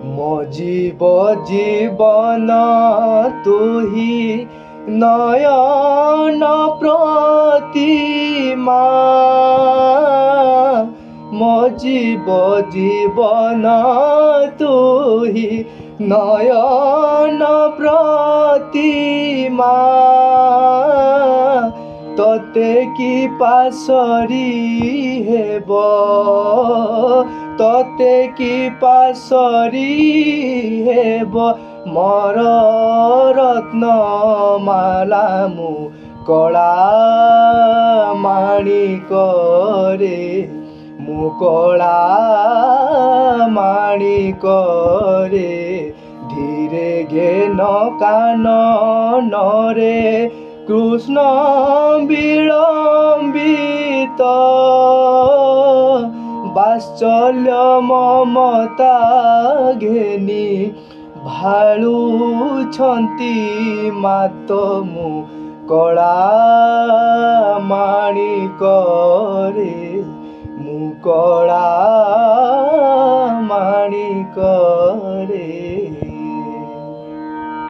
ମୋ ଜୀବନ ତୁହି ନୟନ ପ୍ରତିମା। ମୋ ଜୀବନ ତୁହି ନୟନ ପ୍ରତିମା। ତତେ କି ପାଶରି ହେବ, ତତେ କି ପାଶରି ହେବ ମୋର ରତ୍ନମାଲା। ମୁଁ କଳା ମାଣିକରେ, ମୁଁ କଳା ମାଣିକରେ। ଧୀରେ ଘେନ କାନନରେ କୃଷ୍ଣ ବିଳମ୍ବିତ। ବାତ୍ସଲ୍ୟ ମମତା ଘେନି ଭାଳୁଛନ୍ତି ମାତ। ମୁଁ କଳା ମାଣିକରେ, ମୁଁ କଳା